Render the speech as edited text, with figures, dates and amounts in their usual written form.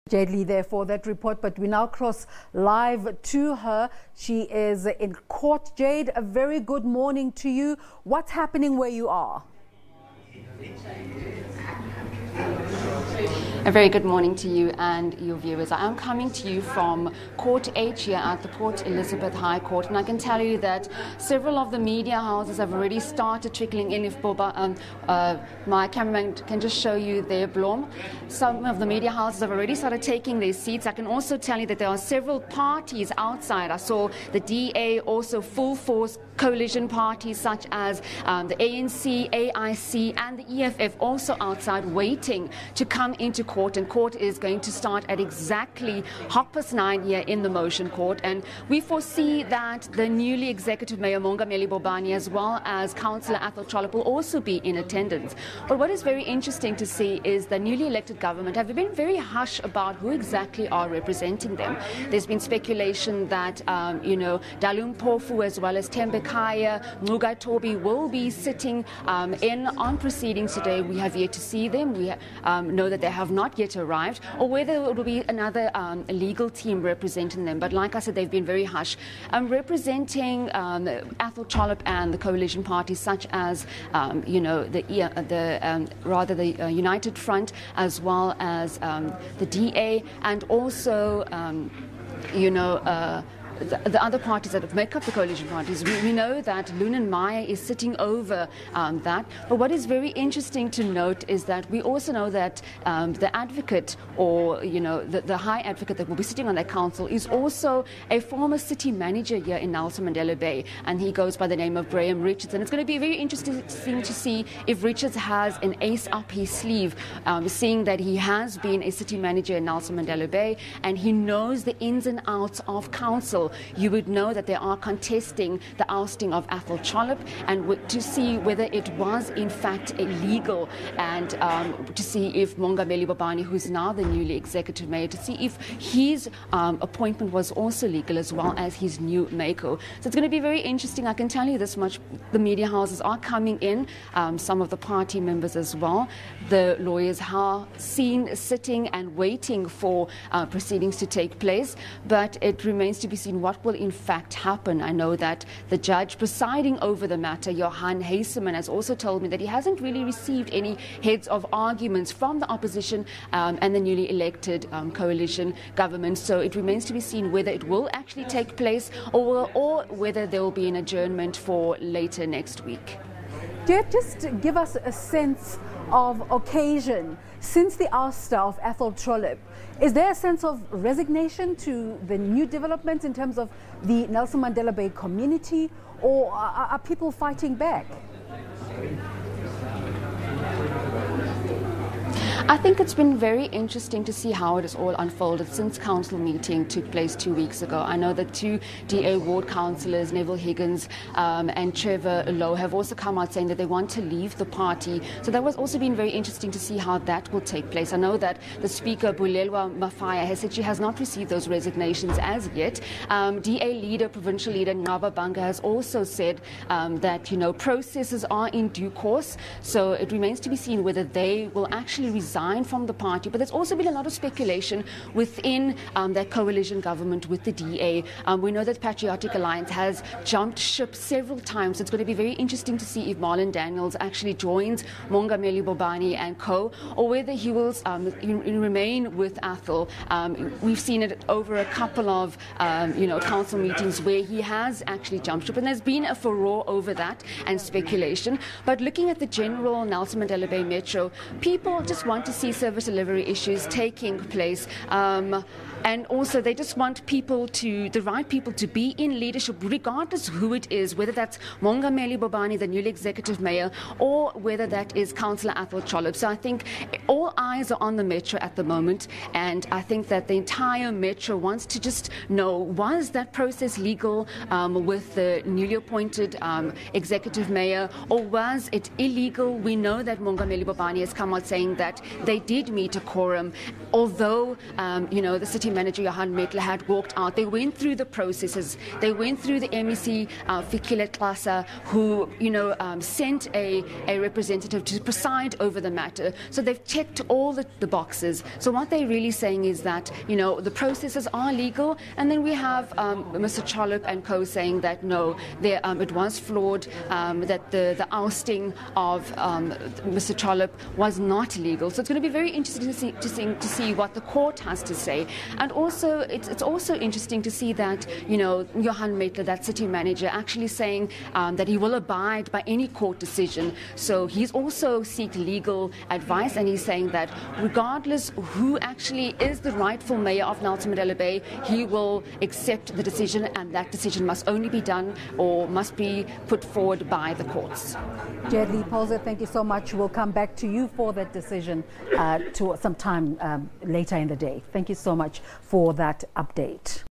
Jayed-Leigh there for that report, but we now cross live to her. She is in court. Jade, a very good morning to you. What's happening where you are? A very good morning to you and your viewers. I am coming to you from Court H here at the Port Elizabeth High Court, and I can tell you that several of the media houses have already started trickling in. If my cameraman can just show you their Blom. Some of the media houses have already started taking their seats. I can also tell you that there are several parties outside. I saw the DA, also full force coalition parties such as the ANC, AIC and the EFF also outside waiting to come into court, and court is going to start at exactly 9:30 here in the motion court, and we foresee that the newly executive mayor Mongameli Bobani as well as councillor Athol Trollip will also be in attendance. But what is very interesting to see is the newly elected government have been very hush about who exactly are representing them. There's been speculation that Dalum Pofu as well as Tembe Kaya, Mugai Tobi will be sitting in on proceedings today. We have yet to see them. We know that they have not yet arrived, or whether it will be another legal team representing them. But like I said, they've been very hush. Representing Athol Trollip and the coalition parties such as the United Front as well as the DA and also the other parties that make up the coalition parties. We know that Louw Maya is sitting over that. But what is very interesting to note is that we also know that the advocate, or the high advocate that will be sitting on that council, is also a former city manager here in Nelson Mandela Bay, and he goes by the name of Graham Richards. And it's going to be very interesting to see if Richards has an ace up his sleeve, seeing that he has been a city manager in Nelson Mandela Bay and he knows the ins and outs of council. You would know that they are contesting the ousting of Athol Trollip, and to see whether it was in fact illegal, and to see if Mongameli Bobani, who's now the newly executive mayor, to see if his appointment was also legal as well as his new Mako. So it's going to be very interesting. I can tell you this much: the media houses are coming in, some of the party members as well. The lawyers are seen sitting and waiting for proceedings to take place, but it remains to be seen what will in fact happen. I know that the judge presiding over the matter, Johan Heiseman, has also told me that he hasn't really received any heads of arguments from the opposition and the newly elected coalition government. So it remains to be seen whether it will actually take place or whether there will be an adjournment for later next week. Just give us a sense of occasion. Since the ouster of Athol Trollip, is there a sense of resignation to the new developments in terms of the Nelson Mandela Bay community, or are people fighting back? I think it's been very interesting to see how it has all unfolded since council meeting took place 2 weeks ago. I know that two DA ward councillors, Neville, Higgens and Trevor, Louw, have also come out saying that they want to leave the party. So that was also been very interesting to see how that will take place. I know that the Speaker, Bulelwa Mafaya, has said she has not received those resignations as yet. DA leader, provincial leader Ngaba Banga, has also said that processes are in due course. So it remains to be seen whether they will actually resign from the party. But there's also been a lot of speculation within that coalition government with the DA. We know that Patriotic Alliance has jumped ship several times. It's going to be very interesting to see if Marlon Daniels actually joins Mongameli Bobani and co, or whether he will remain with Athol. We've seen it over a couple of council meetings where he has actually jumped ship, and there's been a furore over that and speculation. But looking at the general Nelson Mandela Bay Metro, people just want to see service delivery issues taking place. And also they just want the right people to be in leadership, regardless who it is, whether that's Mongameli Bobani, the newly executive mayor, or whether that is Councillor Athol Trollip. So I think all eyes are on the Metro at the moment, and I think that the entire Metro wants to just know, was that process legal with the newly appointed executive mayor, or was it illegal? We know that Mongameli Bobani has come out saying that they did meet a quorum. Although, the city manager, Johan Mandela, had walked out, they went through the processes. They went through the MEC, Fikile Klasa, who, sent a representative to preside over the matter. So they've checked all the boxes. So what they're really saying is that, the processes are legal. And then we have Mr. Trollip and co saying that, no, it was flawed, that the ousting of Mr. Trollip was not legal. So it's going to be very interesting to see what the court has to say. And also, it's also interesting to see that, Johan Mandela, that city manager, actually saying that he will abide by any court decision. So he's also seek legal advice, and he's saying that regardless who actually is the rightful mayor of Nelson Mandela Bay, he will accept the decision, and that decision must only be done or must be put forward by the courts. Jayed-Leigh Paulse, thank you so much. We'll come back to you for that decision to some time later in the day. Thank you so much for that update.